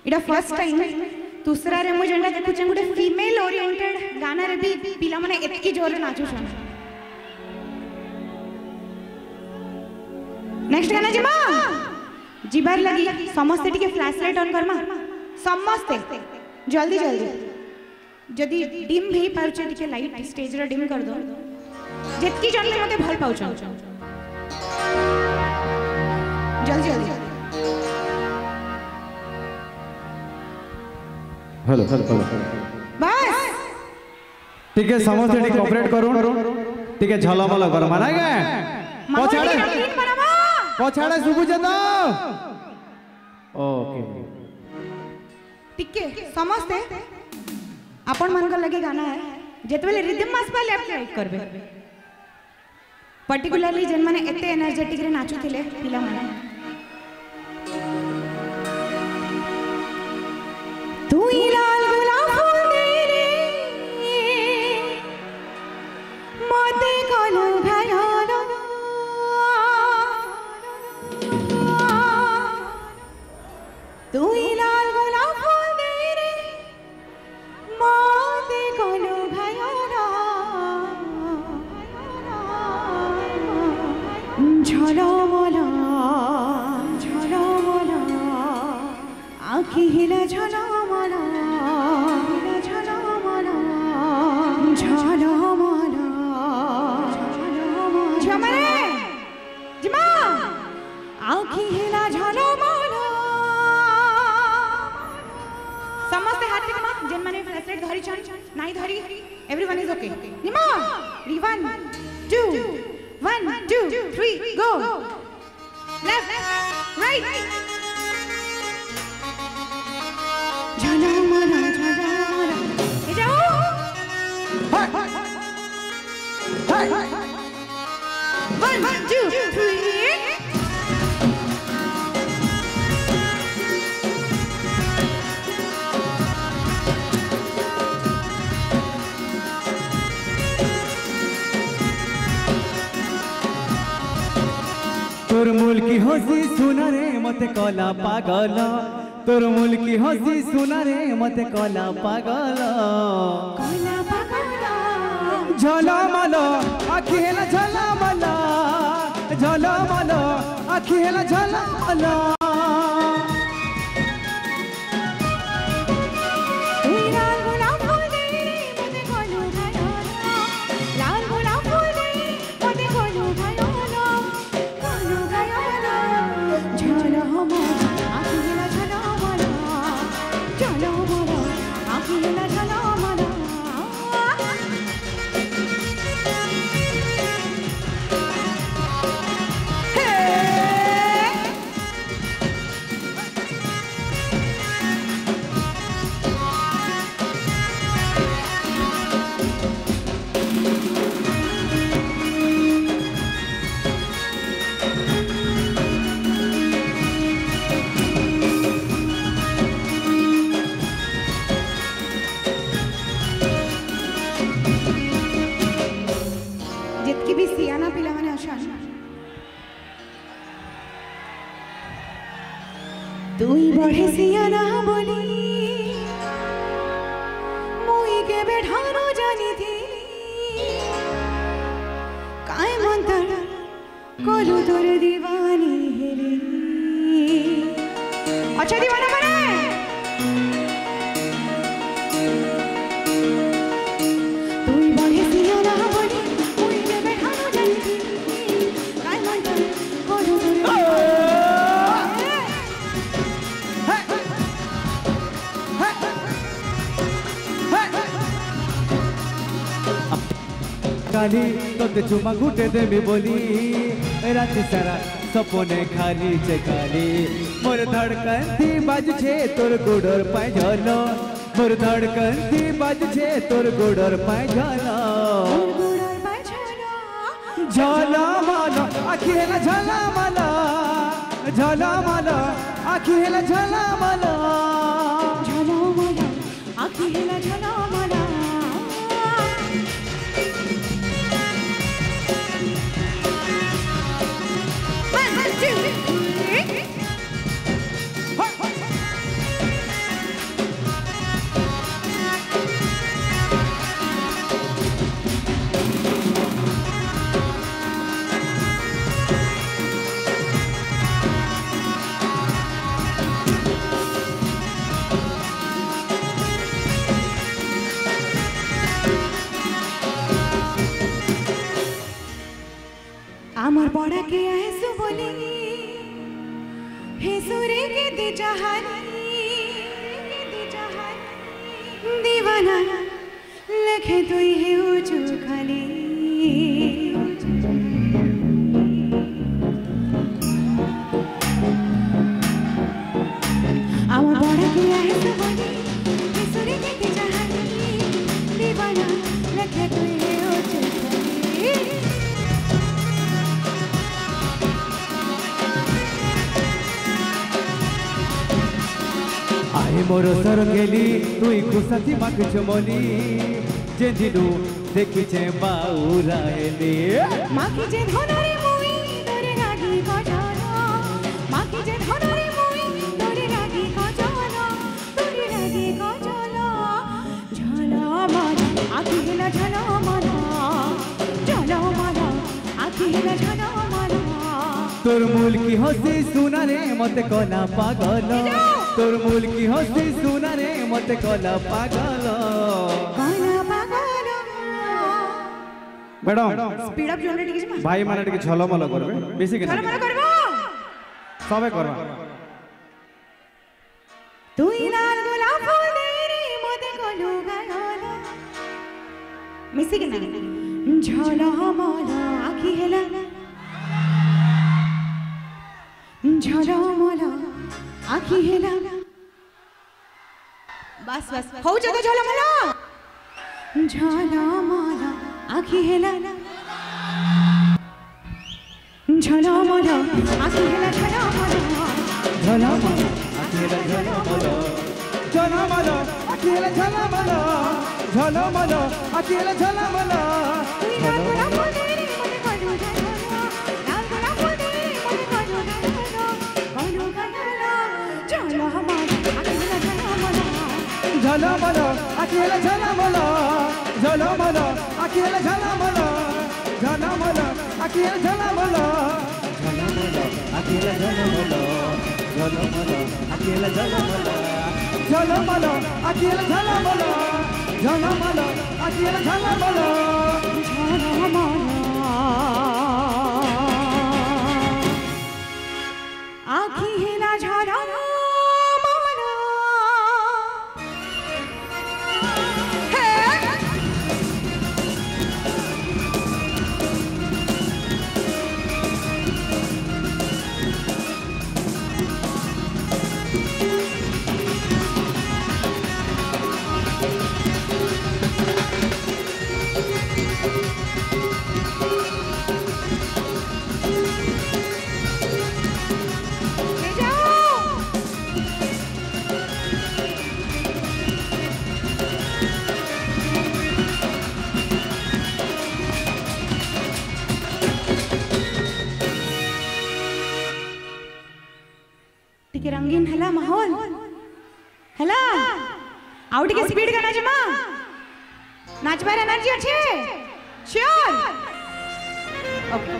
इटा first time दूसरा रे मुझे जेंडा देखु गोटे फीमेल ओरिएंटेड गाना रे भी पिला माने एतकी जोर रे नाचु छन। नेक्स्ट गाना जिमा जिबार लगी समस्ते टिके फ्लैश लाइट ऑन करमा समस्ते जल्दी जल्दी जदी डिम भी पाउचे टिके लाइट स्टेज रे डिम कर दो जेतकी जन मते भल पाउछ जल्दी जल्दी हेलो हेलो बस ठीक है समस्ते टिके कोऑपरेट करू ठीक है झलमल कर माना के पछाड़े सुबुजे तो ओके टिके समस्ते आपण मन को लगे गाना है जेतबेले रिदम मास पा लेफ्ट राइट करबे पर्टिकुलरली जन माने एते एनर्जेटिक रे नाचु थिले पिला माने तू ही लाल गुलाब फूल दे रे मते कोलो घालो तू ही लाल गुलाब फूल दे रे मते कोलो घालो झलमला झलमला आँखी हिला झलमला झलमला झलमला झमरे जिमा आँखी हिला झलमला समस्त हाथ टिकमा जेन माने फ्लैशलाइट धरी छन नाही धरी एवरीवन इज ओके जिमा रिवन 2 1 2 3 go left right Jhalmala Jhalmala ए जाओ हाय 1 2 3 तोर मूल की हंसी सुना रे मते कला पागल तोर मूल की हंसी सुना रे मते कला पागल झलमल आखि हेला झलमल झलमल आखि हेला झलमल তুই বড়ে সিয়ানা বলি মুই কেবে ঢানো জানিথিলি কায় মন্তর কলু তোর দিবানি হেরি আচ্ছা দিবানা মানে তুই বড়ে সিয়ানা বলি মুই কেবে ঢানো জানিথিলি কায় মন্তর কলু তোর काली तोते चुमा घुटे देवी बोली राति सारा सपने खाली छे खाली मोर धड़कन थी बाज छे तोर गोडर पाय झलो मोर धड़कन थी बाज छे तोर गोडर पाय झलो झला माला आखी हेला झला माला झला माला आखी हेला झला माला झला माला आखी हेला झला माला दीवाना लेखे तुई है उचु खाली आवा बड़ा किया है सबनी किसुरी के जहानी दीवाना लेखे तुई है उचु खाली आए मोर सर गेली तुई खुशाथी माख चमली जे दिनु देखी छे बाउरा हेली माखी जे धनरे मुई तोरे रागी गजला माखी जे धनरे मुई तोरे रागी गजला तोरे रागी गजला झला माला आखी हेला झला माला झला माला आखी हेला झला माला तोर मूल की हसी सुना रे मते कला पागल तोर मूल की हसी सुना रे मते कला पागल मैडम स्पीड अप जोन टिके भाई माने टिके छलमल करबे बेसी के छलमल करबो सबे करबा तुई लाल गुलाब फूल देरी मोते कोलू गला मिसी के ना झला माला आखी हेला झला माला आखी हेला बस बस हो जतो झला माला झला माला आखी हेला झला माला आखी हेला झला माला झला माला आखी हेला झला माला झला माला आखी हेला झला माला झला माला आखी हेला झला माला लाल गुलाब फूल तेरी मोते कोलू गला लाल गुलाब फूल तेरी मोते कोलू गला झला माला आखी हेला झला माला झला माला आखी हेला झला माला झला माला आखी हेला झला माला झला माला आखी हेला झला माला झला माला आखी हेला झला माला झला माला आखी हेला झला माला झला माला आखी हेला झला माला झला माला आखी हेला झला माला झला माला आखी हेला झला माला टिके रंगीन हला माहौल हला आउ टिके स्पीड का नाचमा नाचबार एनर्जी अच्छे श्योर ओके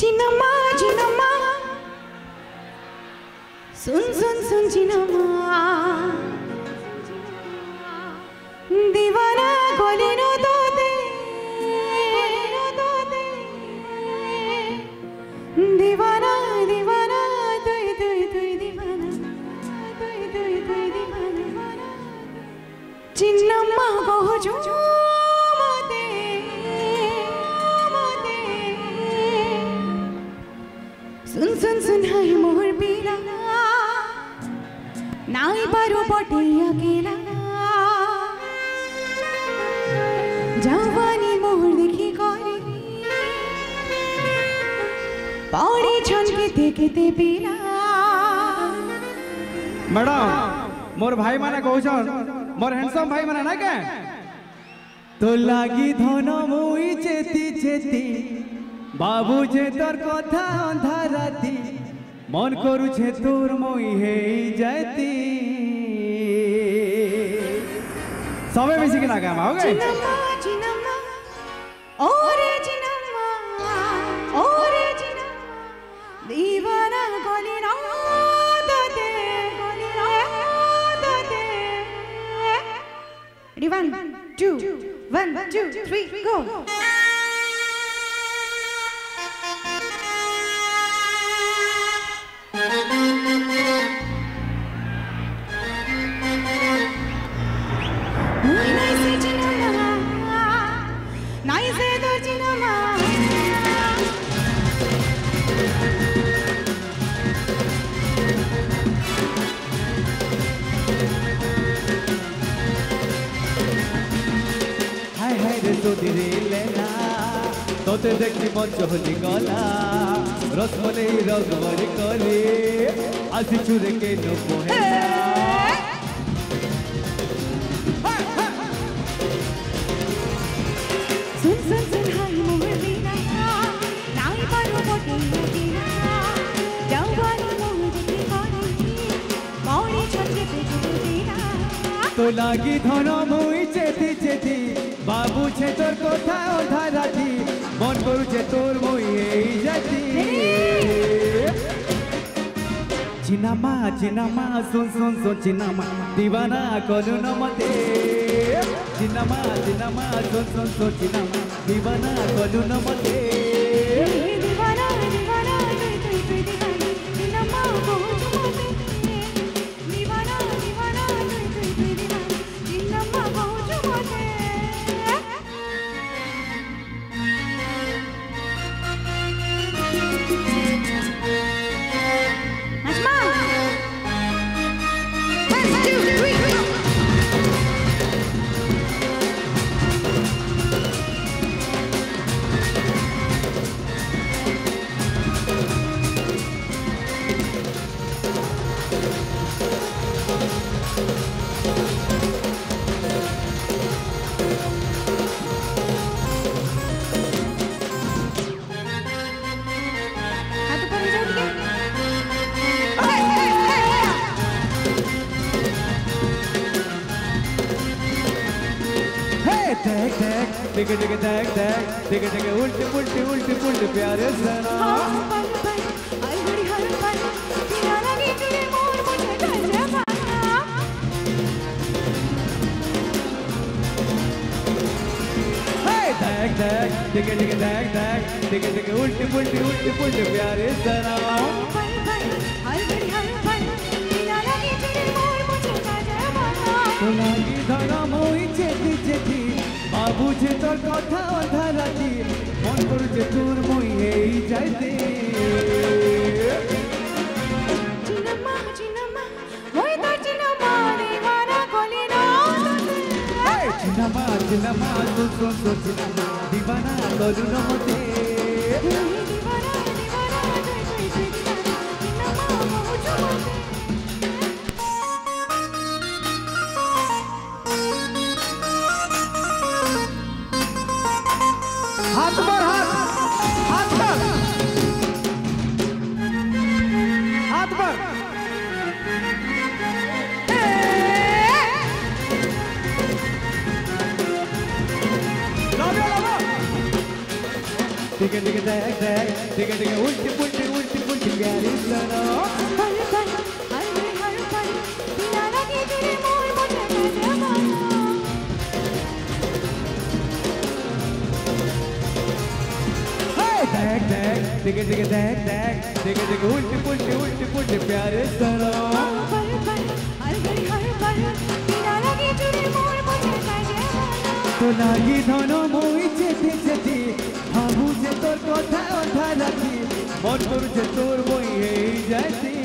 चिन्नमा चिन्नमा सुन सुन सुन चिन्नमा दीवाना कोलिनो तो दे दीवाना दीवाना तुई तुई तुई दीवाना तुई तुई तुई दीवाना चिन्नम्मा बहुजो मोते मोते सुन सुन सुन हाय मोर पीला नाई पारो पटे अकेला जवानी मोर देखी कोरी पौड़ी छनके देखते पीला मैडम मोर भाई माने कहछन मोर हैंडसम भाई माने ना के तो लागी धन मुई चेती चेती बाबू जे तोर कथा अंधार राती मन करू छे तोर मुई हे जाती सबे मिसी के ना काम हो गए चिन्नमा चिन्नमा ओरे चिन्नमा ओरे चिन्नमा दीवाना गोलीना दे गोलीना दे Ready 1 2 1 2 3 go তোতে দেখি মন চহলি গলা রসমলাই রগবরি কলি আসি চুরে কে নোপহে सुन सुन सुन हाय मोर बिना नाई पारो मोटे मोटिना जवानी मोर देखि पानी मौरी छटे पे जुबिना तो लागी धन मुई चेती चेती बाबू छे तोर कोठा ओढ़ा राती मन करू छे तोर मुई এই জাতি চিনামা চিনামা सुन सुन सुन চিনামা दीवाना करू न मते चिनामा चिनामा सुन सुन सुन चिनामा दीवाना करू न मते दीवाना दीवाना तुई तुई दीवानी चिनामा बहुत मोटे दीवाना दीवाना तुई तुई दीवानी चिनामा बहुत मोटे Asma 1 2 3 हाथ ऊपर ले जाओ ठीक है देख देख टिक टिक देख देख टिक टिक उल्टी उल्टी उल्टी उल्टी प्यारे सना पल पल आई बड़ी हर पल तेरा लगी तुझे मोर मुझे गजरा पाना देख देख टिक टिक देख देख टिक टिक उल्टी उल्टी उल्टी उल्टी प्यारे सना पल पल आई बड़ी हर पल तेरा लगी तुझे मोर मुझे गजरा पाना तो लागी धन मुई चेती चेती बाबू छे तोर कोठा ओढ़ा राती मन करू छे तोर मुई এই জাতি चिनमा चिनमा मोय तो चिनमा दीवाना कोली ना चिनामा चिनामा सुन सुन सुन चिनामा दीवाना करू न मते दीवाना दीवाना तुई तुई दीवानी चिनमा बहुत मोटे हाथ पर हाथ हाथ पर हाथ पर लाओ लाओ टिक टिक देख देख टिक टिक उल्टी उल्टी उल्टी उल्टी प्यारी सना पल पल हर पल तेरा लगी तुझे मोर मुझे गजरा पाना देख देख टिक टिक देख देख टिक टिक उल्टी उल्टी उल्टी उल्टी प्यारे सना पल पल हर पल तेरा लगी तुझे मोर मुझे गजरा पाना तो लागी धन मुई चेती चेती बाबू छे तोर कोठा ओढ़ा राती मन करू छे तोर मुई এই জাতি